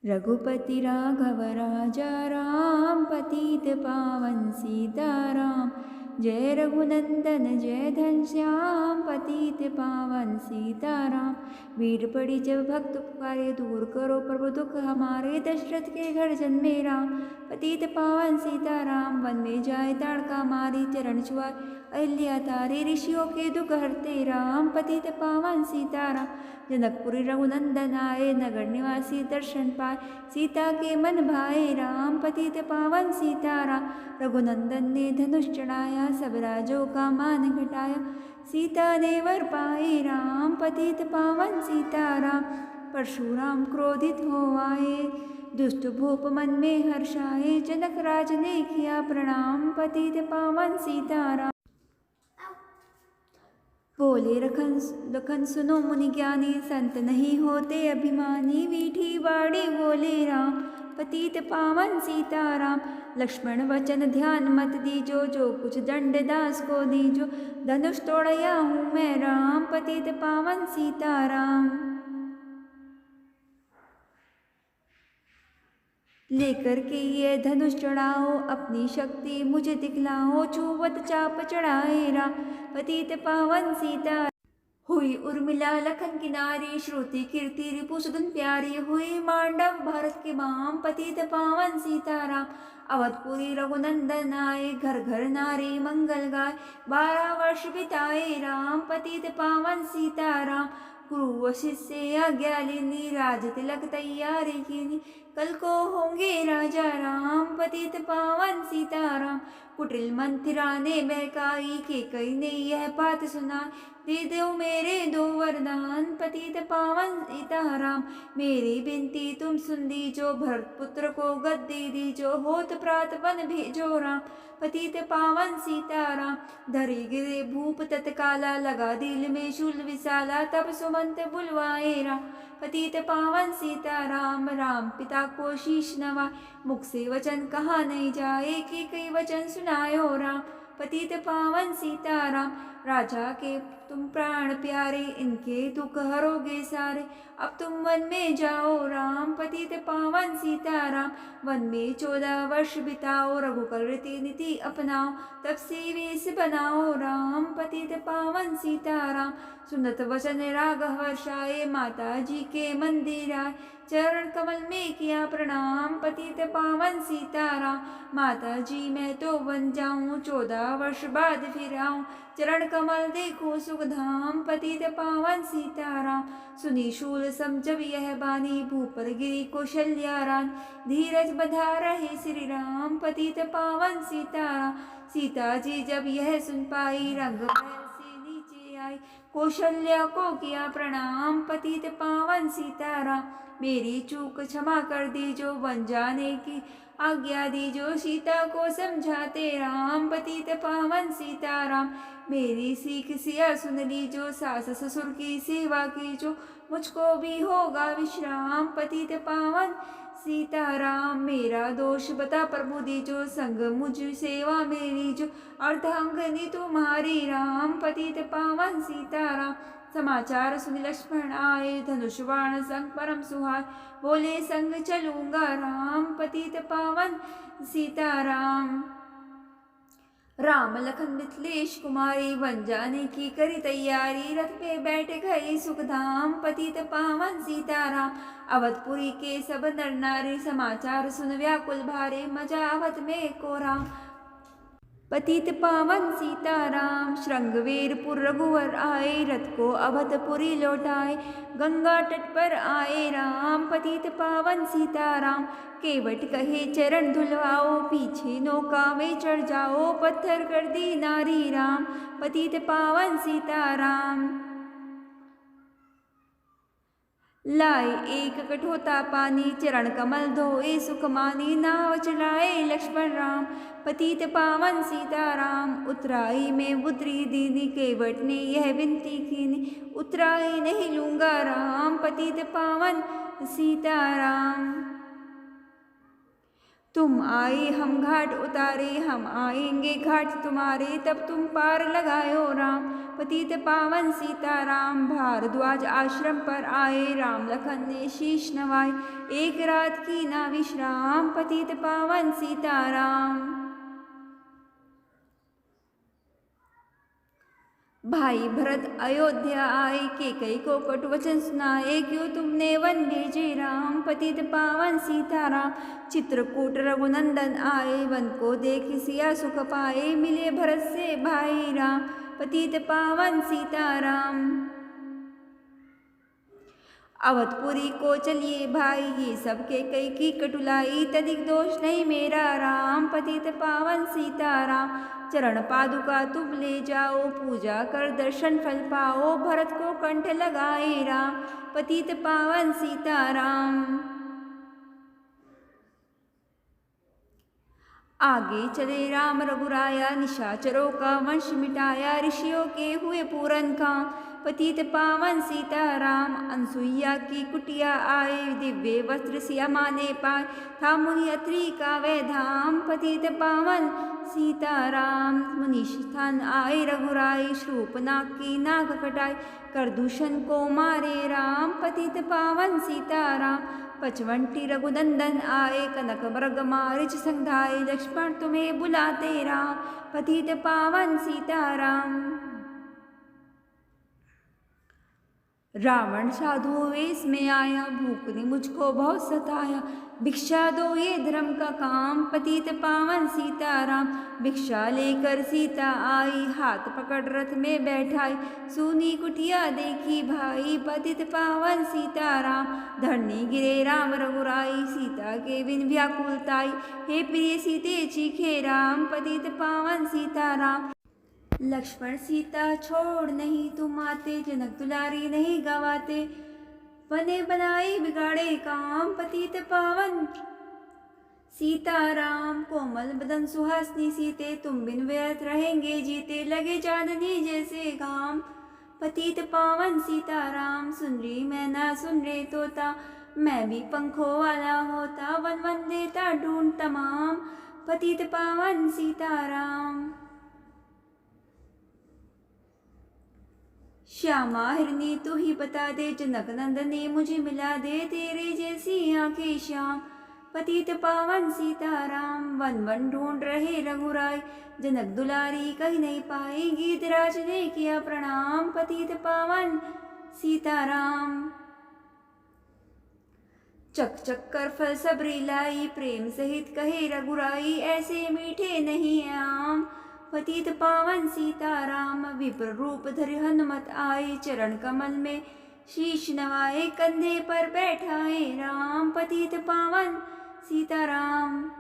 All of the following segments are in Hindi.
रघुपति राघव राजा राम, पतित पावन सीताराम। जय रघुनंदन जय घनश्याम, पतित पावन सीताराम। भीड़ पड़ी जब भक्त पुकारे, दूर करो प्रभु दुख हमारे। दशरथ के घर जन्मे राम, पतित पावन सीताराम। वन में जाए ताड़का मारी, चरण छुआए अहिल्या तारे। ऋषियों के दुख हरते राम, पतित पावन सीताराम। जनकपुरी रघुनंदन आए, नगर निवासी दर्शन पाए। सीता के मन भाए राम, पतित पावन सीताराम। रघुनंदन ने धनुष चढ़ाया, सब राजों का मान घटाया। सीता ने वर पाए राम, पतित पावन सीताराम। परशुराम क्रोधित हो आए, दुष्ट भूप मन में हर्षाए। जनक राज ने किया प्रणाम, पतित पावन सीताराम। बोले लखन सुनो मुनि ज्ञानी, संत नहीं होते अभिमानी। मीठी बाड़ी बोले राम, पतित पावन सीताराम। लक्ष्मण वचन ध्यान मत दीजो, जो कुछ दंड दास को दीजो। धनुष तोड़या हूँ मैं राम, पतित पावन सीताराम। लेकर के ये धनुष चढ़ाओ, अपनी शक्ति मुझे दिखलाओ। छुवत चाप चढ़ाए राम, पतित पावन सीता। हुई उर्मिला लखन की नारी, श्रुति कीर्ति रिपुसुदन प्यारी। हुई मांडव भारत के माम, पतित पावन सीताराम। अवधपुरी रघुनंदन आए, घर घर नारी मंगल गाय। 12 वर्ष बिताए राम, पतित पावन सीताराम। गुरु वशिष्ठ से आज्ञा लेनी, राज तिलक तैयारी कीनी। कल को होंगे राजा राम, पतित पावन सीताराम। कुटिल मंथिरा ने बहकाई, केकई ने यह बात सुनाई। दे दो मेरे 2 वरदान, पतित पावन सीताराम। मेरी बिनती तुम सुन दीजो, भरत पुत्र को गद्दी दीजो। होत प्रात वन भेजो राम, पतित पावन सीताराम। धरी गिरे भूप तत्काला, लगा दिल में शूल विशाला। तब सुमंत बुलवाए राम, पतित पावन सीताराम। राम पिता को शीश नवा, मुख से वचन कहा नहीं जाए। कि कई वचन सुनायो राम, पतित पावन सीताराम। राजा के तुम प्राण प्यारे, इनके दुख हरोगे सारे। अब तुम वन में जाओ राम, पतित पावन सीताराम। वन में 14 वर्ष बिताओ, रघुकुल रीति नीति अपनाओ। तब से वेश बनाओ राम, पतित पावन सीताराम। सुनत वचन राघव हर्षाए, माता जी के मंदिर आए। चरण कमल में किया प्रणाम, पतित पावन सीताराम। माता जी मैं तो बन जाऊं, 14 वर्ष बाद फिर आऊं। चरण कमल देखो सुखधाम, पतित पावन सीताराम। सुनी शूल सम जब यह बानी, भूपर गिरी कौशल्या रानी। धीरज बधा रहे श्री राम, पतित पावन सीताराम। सीता जी जब यह सुन पाई, रंग महल से नीचे आई। कौशल्या को किया प्रणाम, पतित पावन सीताराम। मेरी चूक क्षमा कर दीजो, वन जाने की आज्ञा दीजो। सीता को समझाते राम, पतित पावन सीताराम। मेरी सीख सिया सुन लीजो, सास ससुर की सेवा कीजो। मुझको भी होगा विश्राम, पतित पावन सीताराम। मेरा दोष बता प्रभु दीजो, संग मुझ सेवा मेरी जो। अर्धांगनी तुम्हारी राम, पतित पावन सीताराम। समाचार सुन लक्ष्मण आए, धनुष बाण संग परम सुहाए। बोले संग चलूंगा राम, पतित पावन सीताराम। राम लखन मिथिलेश कुमारी, वन जाने की करी तैयारी। रथ पे बैठ गए सुखधाम, पतित पावन सीताराम। अवधपुरी के सब नर नारी, समाचार सुन व्याकुल भारे। मजा अवध में को राम, पतित पावन सीताराम। श्रृंगवेरपुर रघुवर आए, रथ को अवधपुरी लौटाए। गंगा तट पर आए राम, पतित पावन सीताराम। केवट कहे चरण धुलवाओ, पीछे नौका में चढ़ जाओ। पत्थर कर दी नारी राम, पतित पावन सीताराम। लाए एक कठोता पानी, चरण कमल धोए सुख मानी। नाव चलाए लक्ष्मण राम, पतित पावन सीताराम। उतराई में बुद्री दीनी, केवट ने यह विनती कीनी। उतराई नहीं लूंगा राम, पतित पावन सीताराम। तुम आए हम घाट उतारे, हम आएंगे घाट तुम्हारे, तब तुम पार लगायो राम। पतित पावन सीताराम भारद्वाज आश्रम पर आए, राम लखन ने शीश नवाए, एक रात की ना विश्राम। पतित पावन सीताराम। भाई भरत अयोध्या आए, केकई को कटु वचन सुनाए, क्यों तुमने वन भेजे राम। पतित पावन सीताराम चित्रकूट रघुनंदन आए, वन को देख सिया सुख पाए, मिले भरत से भाई राम। पतित पावन सीताराम। अवधपुरी को चलिए भाई, ये सबके कई की कटुलाई, तदिक दोष नहीं मेरा राम। पतित पावन सीताराम चरण पादुका तुम ले जाओ, पूजा कर दर्शन फल पाओ, भरत को कंठ लगाए राम। पतित पावन सीताराम। आगे चले राम रघुराया, निशाचरों का वंश मिटाया, ऋषियों के हुए पूरन काम। पतित पावन सीताराम अनसुईया की कुटिया आए, दिव्य वस्त्र सिया माने पाए, था मुनि अत्रि का वह धाम। पतित पावन सीताराम मुनीश स्थान आए रघुराई, शूर्पणखा की नाक कटाई, कर दूषण को मारे राम। पतित पावन सीताराम पचवंटी रघुनंदन आए, कनक मृग मारिच संधाए, लक्ष्मण तुम्हें बुलाते राम। पतित पावन सीताराम। रावण साधु वेश में आया, भूख ने मुझको बहुत सताया, भिक्षा दो ये धर्म का काम। पतित पावन सीताराम भिक्षा लेकर सीता आई, हाथ पकड़ रथ में बैठाई, सूनी कुटिया देखी भाई। पतित पावन सीताराम धरनी गिरे राम रघुराई, सीता के बिन व्याकुलताई, हे प्रिय सीते चीखे राम। पतित पावन सीताराम लक्ष्मण सीता छोड़ नहीं तुम आते, जनक दुलारी नहीं गवाते, बने बनाई बिगाड़े काम। पतित पावन सीताराम कोमल बदन सुहासनी सीते, तुम बिन व्यर्थ रहेंगे जीते, लगे चांदनी जैसे घाम। पतित पावन सीताराम सुन रही मैना सुन रे तोता, मैं भी पंखों वाला होता, वन वन देता ढूंढ तमाम। पतित पावन सीताराम श्यामा हिरनी तू ही बता दे, जनक नंदनी मुझे मिला दे, तेरे जैसी आंखें श्याम। पतित पावन सीताराम वन वन ढूंढ रहे रघुराई, जनक दुलारी कहीं नहीं पाई, गीतराज ने किया प्रणाम। पतित पावन सीताराम चक चक कर फल सबरी लाई, प्रेम सहित कहे रघुराई, ऐसे मीठे नहीं आम। पतित पावन सीताराम विप्र रूप धरि हनुमत आए, चरण कमल में शीश नवाए, कंधे पर बैठाए राम। पतित पावन सीताराम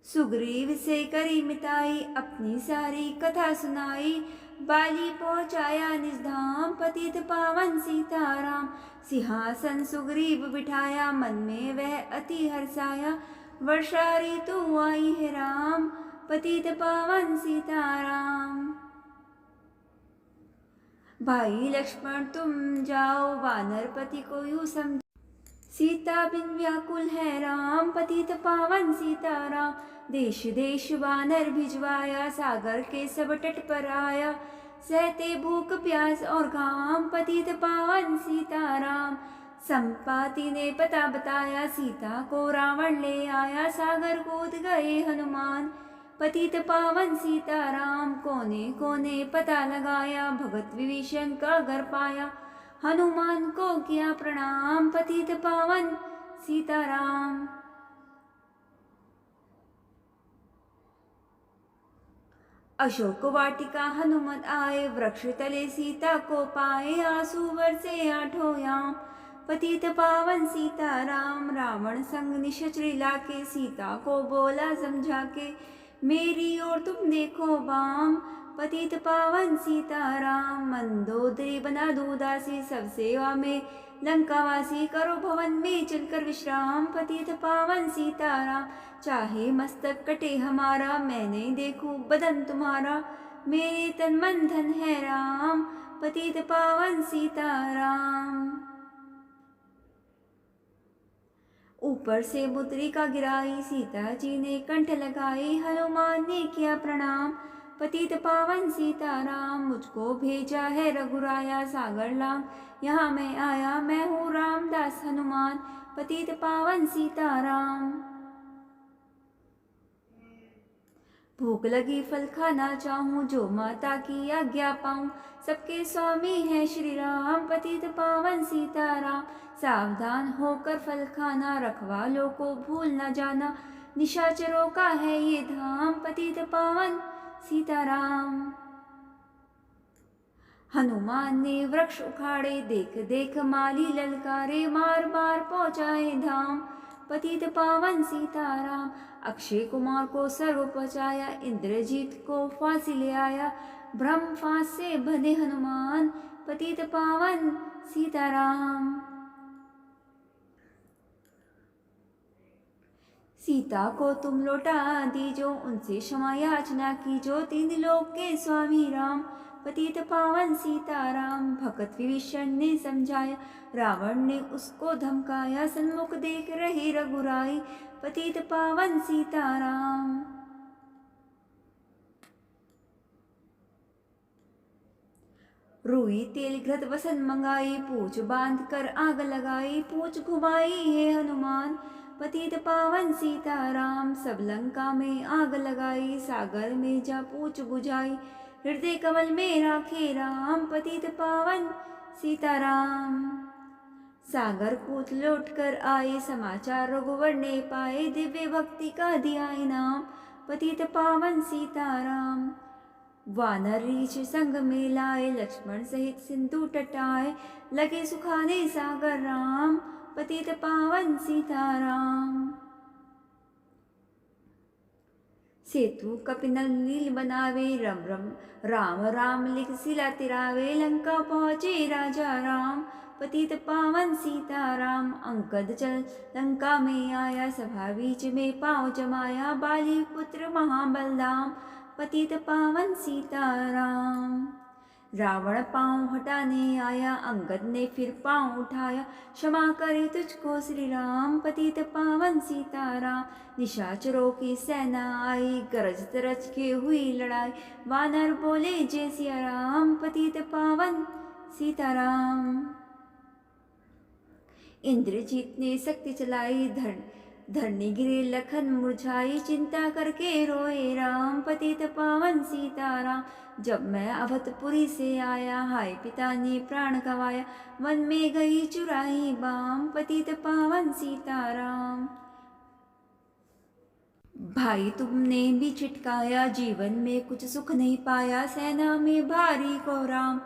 सुग्रीव से करी मिताई, अपनी सारी कथा सुनाई, बाली पहुँचाया निज धाम। पतित पावन सीताराम सिंहासन सुग्रीव बिठाया, मन में वह अति हर्षाया, वर्षा ऋतु आई है राम। पतित पावन सीताराम भाई लक्ष्मण तुम जाओ, वानर पति को यूं समझ, सीता बिन व्याकुल है राम। पतित पावन सीताराम देश देश वानर भिजवाया, सागर के सब तट पर आया, सहते भूख प्यास और घाम। पतित पावन सीताराम संपाति ने पता बताया, सीता को रावण ले आया, सागर कूद गए हनुमान। पतित पावन सीताराम कोने कोने पता लगाया, भगत विभीषण का घर पाया, हनुमान को किया प्रणाम। पतित पावन सीताराम अशोक वाटिका हनुमत आए, वृक्ष तले सीता को पाए, आंसू बरसे आठों याम। पतित पावन सीताराम रावण संग निशाचर लाके, सीता को बोला समझा के, मेरी ओर तुम देखो बाम। पतित पावन सीताराम मंदोदरी बना दो दासी, सब सेवा में लंकावासी, करो भवन में चलकर विश्राम। पतित पावन सीताराम चाहे मस्तक कटे हमारा, मैं नहीं देखूं बदन तुम्हारा, मेरे तन मन धन है राम। पतित पावन सीताराम ऊपर से मुद्रिका गिराई, सीता जी ने कंठ लगाई, हनुमान ने किया प्रणाम। पतित पावन सीताराम, मुझको भेजा है रघुराया, सागर लांग यहाँ मैं आया, मैं हूँ रामदास हनुमान। पतित पावन सीताराम। भूख लगी फल खाना चाहूँ, जो माता की आज्ञा पाऊँ, सबके स्वामी है श्री राम। पतित पावन सीताराम, सावधान होकर फल खाना, रखवालों को भूल न जाना, निशाचरों का है ये धाम। पतित पावन सीताराम। हनुमान ने वृक्ष उखाड़े, देख देख माली ललकारे, मार मार पहुँचाए धाम। पतित पावन सीताराम, अक्षय कुमार को सर्व पहुँचाया, इंद्रजीत को फांसी ले आया, ब्रह्म फांस से बंधे हनुमान। पतित पावन सीताराम। सीता को तुम लौटा दीजो, उनसे क्षमा याचना कीजो, तीन लोक के स्वामी राम। पतित पावन सीताराम, भगत विभीषण ने समझाया, रावण ने उसको धमकाया, सन्मुख देख रही रघुराई। पतित पावन सीताराम। रुई तेल घृत वसन मंगाई, पूछ बांध कर आग लगाई, पूछ घुमाई है हनुमान। पतित पावन सीताराम, सब लंका में आग लगाई, सागर में जा पूछ बुझाई, हृदय कमल में राखे राम। पतित पावन सीताराम। सागर कूद लौट कर आए, समाचार रघुवर ने पाए, दिव्य भक्ति का दिया इनाम। पतित पावन सीताराम। वानर रीछ संग में लाए, लक्ष्मण सहित सिंधु तटाए, लगे सुखाने सागर राम। पतित पावन सीताराम। सेतु कपिनल नील बनावे, राम राम लिख सिला तिरावे, लंका पहुँचे राजा राम। पतित पावन सीताराम। अंगद चल लंका में आया, सभा बीच में पाँव जमाया, बाली पुत्र महाबलदाम। पतित पावन सीताराम। रावण पाँव हटाने आया, अंगद ने फिर पाँव उठाया, क्षमा करे तुझको श्री राम। पतित पावन सीताराम। निशाचरों की सेना आई, गरज तरज के हुई लड़ाई, वानर बोले जय सिया राम। पतित पावन सीताराम। इंद्रजीत ने शक्ति चलाई, धरनी गिरे लखन मुरझाई, चिंता करके रोए राम। पतित पावन सीताराम। जब मैं अवधपुरी से आया, हाय पिता ने प्राण गवाया, वन में गई चुराई बाम। पतित पावन सीताराम। भाई तुमने भी छिटकाया, जीवन में कुछ सुख नहीं पाया, सेना में भारी को राम।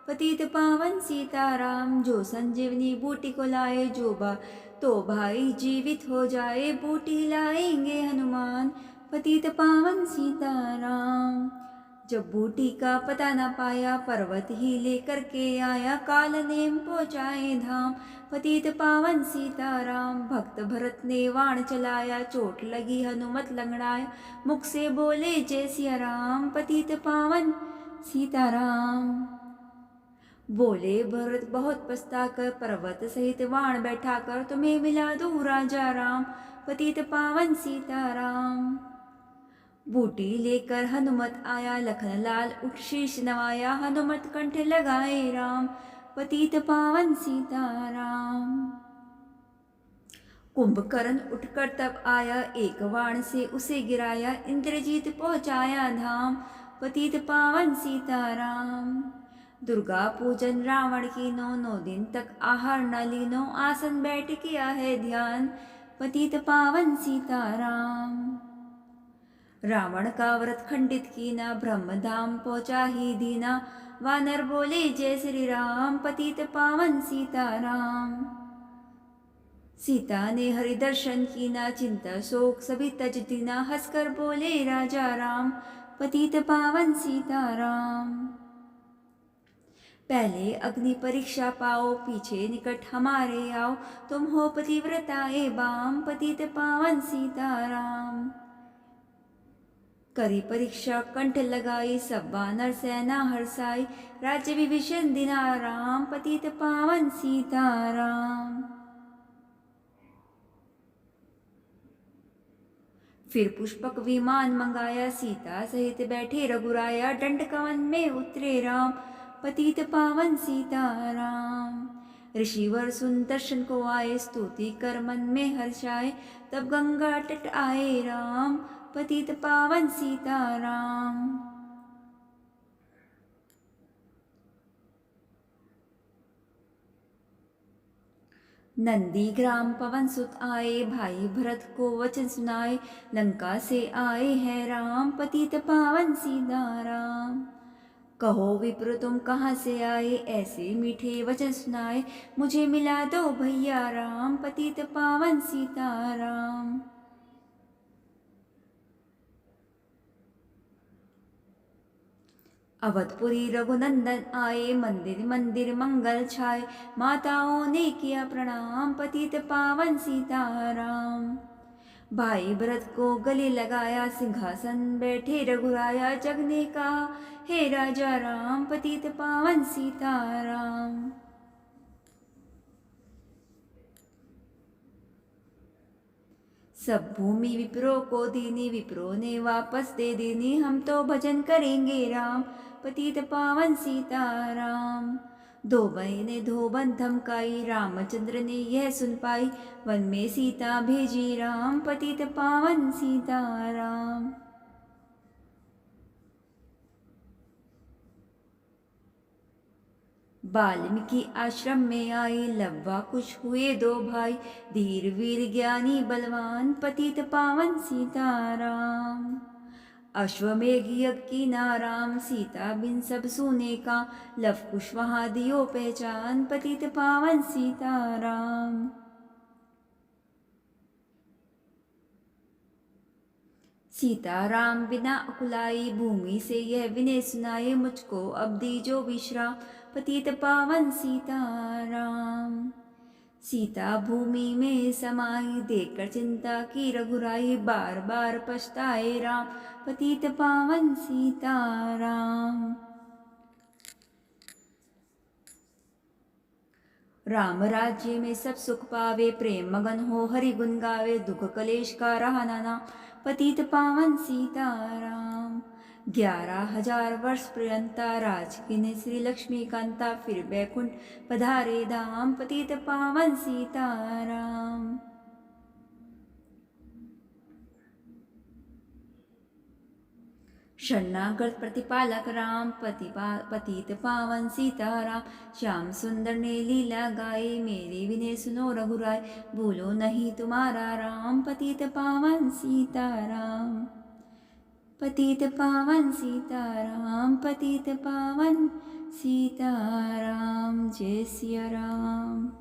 पतित पावन सीताराम। जो संजीवनी बूटी को लाए, तो भाई जीवित हो जाए, बूटी लाएंगे हनुमान। पतित पावन सीताराम। जब बूटी का पता न पाया, पर्वत ही लेकर के आया, काल नेम पहुँचाए धाम। पतित पावन सीताराम। भक्त भरत ने वाण चलाया, चोट लगी हनुमत लंगड़ाया, मुख से बोले जय सिया राम। पतित पावन सीताराम। बोले भरत बहुत पछता कर, पर्वत सहित वाण बैठा कर, तुम्हें मिला दूँ राजा राम। पतित पावन सीताराम। बूटी लेकर हनुमत आया, लखन लाल उठ शीश नवाया, हनुमत कंठ लगाए राम। पतित पावन सीताराम। कुंभकर्ण उठकर तब आया, एक बाण से उसे गिराया, इंद्रजीत पहुँचाया धाम। पतित पावन सीताराम। दुर्गा पूजन रावण की 9 दिन तक आहार न लीनो, आसन बैठ किया है ध्यान। पतित पावन सीताराम। रावण का व्रत खंडित कीना, ब्रह्मधाम पहुँचा ही दीना, वानर बोले जय श्री राम। पतित पावन सीताराम। सीता ने हरि दर्शन कीना, चिंता शोक सभी तज दीना, हंसकर बोले राजा राम। पतित पावन सीताराम। पहले अग्नि परीक्षा पाओ, पीछे निकट हमारे आओ, तुम हो पतिव्रता ए बाम। पतित पावन सीताराम। करी परीक्षा कंठ लगाई, सब वानर सेना हर्षाई, राज्य विभीषण दिना राम। पतित पावन सीताराम। फिर पुष्पक विमान मंगाया, सीता सहित बैठे रघुराया, दंडकवन में उतरे राम, पतित पावन सीताराम। ऋषिवर सुन दर्शन को आए, स्तुति कर मन में हर्षाए, तब गंगा तट आए राम, पतित पावन सीताराम। नंदी ग्राम पवन सुत आए, भाई भरत को वचन सुनाए, लंका से आए हैं राम, पतित पावन सीताराम। कहो विप्र तुम कहाँ से आए, ऐसे मीठे वचन सुनाए, मुझे मिला दो भैया राम, पतित पावन सीताराम। अवधपुरी रघुनंदन आए, मंदिर मंदिर मंगल छाए, माताओं ने किया प्रणाम, पतित पावन सीताराम। भाई भरत को गले लगाया, सिंहासन बैठे रघुराया, जग ने कहा हे राजा राम, पतित पावन सीताराम। सब भूमि विप्रो को दीनी, विप्रो ने वापस दे दीनी, हम तो भजन करेंगे राम, पतित पावन सीताराम। दो महीने धोबन धमकाई, रामचंद्र ने यह सुन पाई, वन में सीता भेजी राम, पतित पावन सीताराम। वाल्मीकि आश्रम में आई, लब्बा कुछ हुए दो भाई, धीर वीर ज्ञानी बलवान, पतित पावन सीताराम। अश्वमेघ यज्ञ कीना राम, सीता बिन सब सुने का, लव कुश वहाँ दियो पहचान, पतित पावन सीताराम। सीताराम बिना अकुलाई, भूमि से यह विनय सुनाए, मुझको अब दीजो विश्राम, पतित पावन सीताराम। सीता भूमि में समाई, देखकर चिंता की रघुराई, बार बार पछताए राम, पतित पावन सीताराम। राम राज्य में सब सुख पावे, प्रेम मगन हो हरि गुण गावे, दुख कलेश का रहा नाना, पतित पावन सीताराम। 11,000 वर्ष पर्यंता राज किने श्री लक्ष्मी कांता, फिर बैकुंठ पधारे धाम, पतित पावन सीताराम। शरणागत प्रतिपालक राम, पतित पावन सीताराम। श्याम सुंदर ने लीला गाई, मेरे विनय सुनो रघुराय, भूलो नहीं तुम्हारा राम, पतित पावन सीताराम। पतित पावन सीताराम, पतित पावन सीताराम। जय सिया राम।